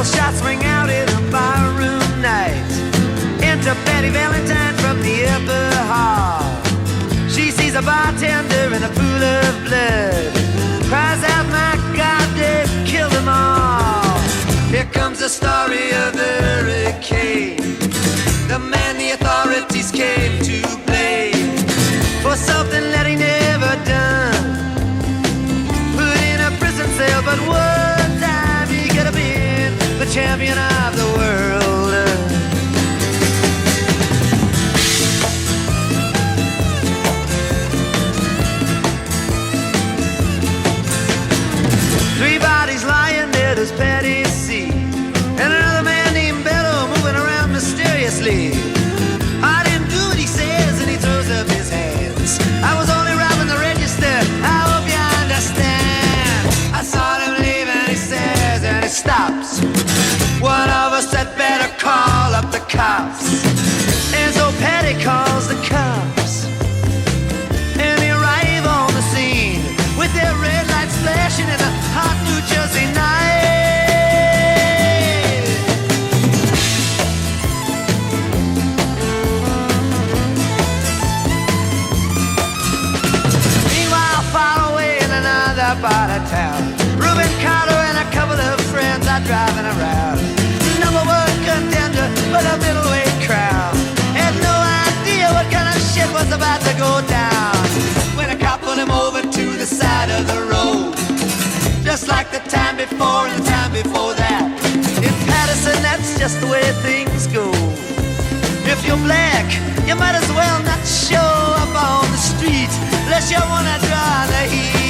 little shots ring out in a barroom night. Enter Betty Valentine from the upper hall. She sees a bartender in a pool of blood, cries out, my God, they've killed them all. Here comes the story of the hurricane, the man the authorities came to blame for something that he never done. Put in a prison cell, but one time he could have been the champion of the world. Three bodies lying there, does Patty see? And another man named Bello moving around mysteriously. I didn't do what he says, and he throws up his hands. I was only robbing the register, I hope you understand. I saw him leave and he says, and he stops. One of us had better call up the cops. And so Patty calls the cops, and they arrive on the scene with their red lights flashing in a hot New Jersey night. Meanwhile, far away in another part of town, Reuben Carter and a couple of friends are driving around. Number one contender for the middleweight crown. Had no idea what kind of shit was about to go down when a cop pulled him over to the side of the road, just like the time before and the time before that. In Patterson, that's just the way things go. If you're black, you might as well not show up on the street unless you wanna draw the heat.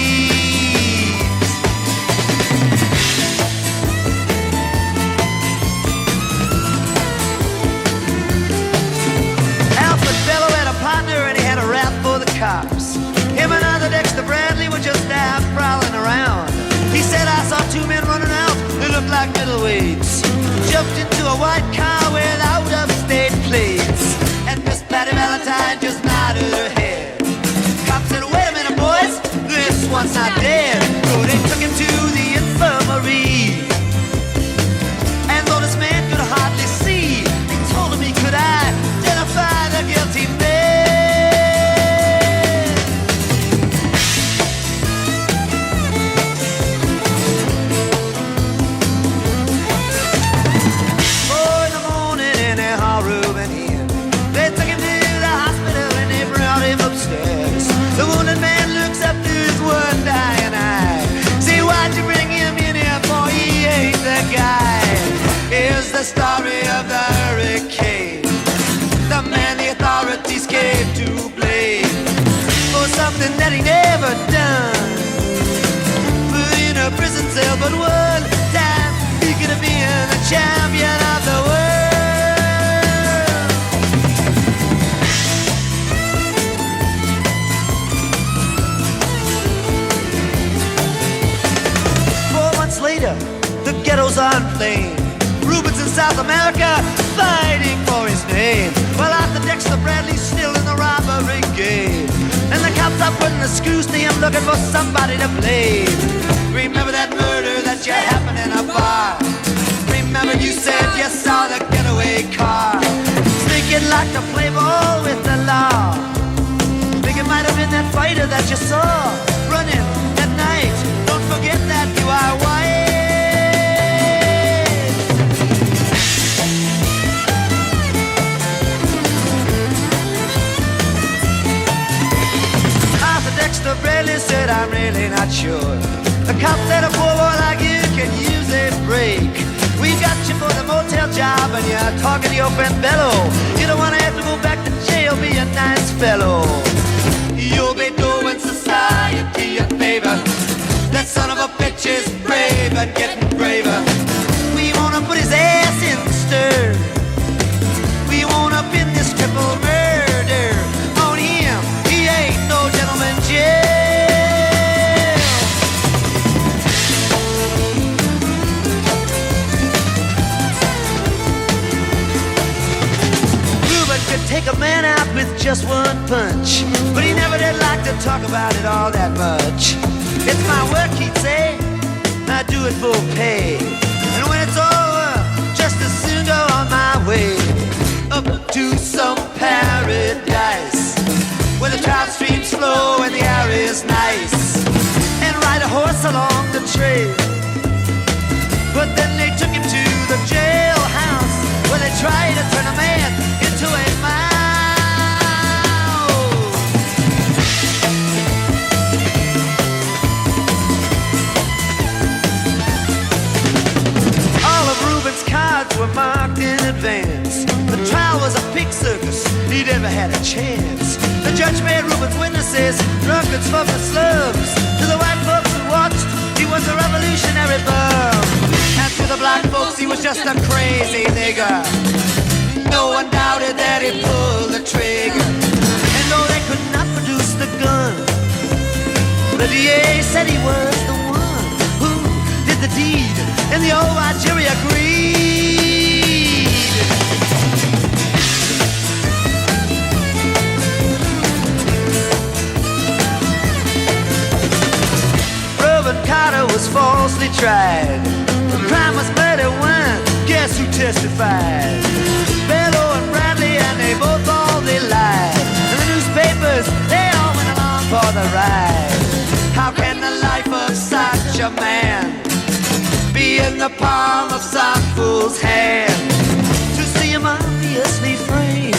Alfred Bello had a partner and he had a rap for the cops. Him and other Dexter Bradley were just out prowling around. He said, I saw two men running out who looked like middleweights, jumped into a white car with out-of-state plates, and Miss Patty Valentine just nodded her head. Cop said, wait a minute, boys, this one's not dead. So they took him to the infirmary, and though this man could hardly see, he told him he could identify the guilty man. The wounded man looks up to his one dying eye. Say, why'd you bring him in here, boy? He ain't the guy. Here's the story of the hurricane, the man the authorities came to blame for something that he never done. Put in a prison cell, but one time he could have been the champion of the world. Later, the ghettos are inflamed. Rubens in South America fighting for his name, while Arthur Dexter Bradley's still in the robbery game. And the cops are putting the screws to him, looking for somebody to blame. Remember that murder that you happened in a bar? Remember you said you saw the getaway car? Think you'd like to play ball with the law? Think it might have been that fighter that you saw running at night? Don't forget that you are white. Arthur Dexter Bradley said, I'm really not sure. The cop said a poor boy like you can use a break. We got you for the motel job and you're talking to your friend Bello. You don't want to have to go back to jail, be a nice fellow. You'll be doing society a favor. That son of a bitch is brave and getting braver. We wanna put his ass in the stir. We wanna pin this triple murder on him. He ain't no gentleman jail. Reuben could take a man out with just one punch, but he never did like to talk about it all that much. It's my work, he'd say, I do it for pay. And when it's over, horse along the trail. But then they took him to the jailhouse, where they tried to turn a man into a mouse. All of Reuben's cards were marked in advance. The trial was a pig circus, he never had a chance. The judge made Reuben's witnesses drunkards for the slums. To the white folks who watched, he was a revolutionary bum. And to the black folks, he was just a crazy nigger. No one doubted that he pulled the trigger. And though they could not produce the gun, the DA said he was the one who did the deed, and the old white jury agreed. Reuben Carter was falsely tried. The crime was murder one. Guess who testified? Bellow and Bradley, and they both all they lied. And the newspapers, they all went along for the ride. How can the life of such a man be in the palm of some fool's hand? To see him obviously framed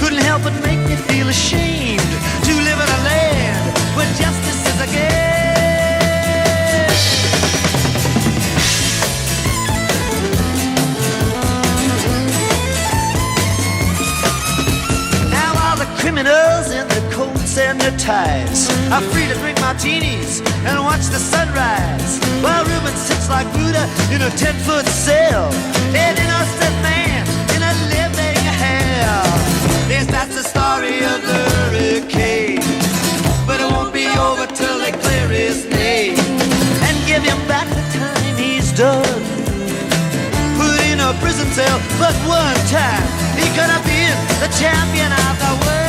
couldn't help but make me feel ashamed to live in a land where justice is a game. Criminals in their coats and their ties are free to drink martinis and watch the sunrise, while Reuben sits like Buddha in a 10-foot cell, an innocent man in a living hell. Yes, that's the story of the hurricane, but it won't be over till they clear his name and give him back the time he's done. Put in a prison cell, but one time he could have been the champion of the world.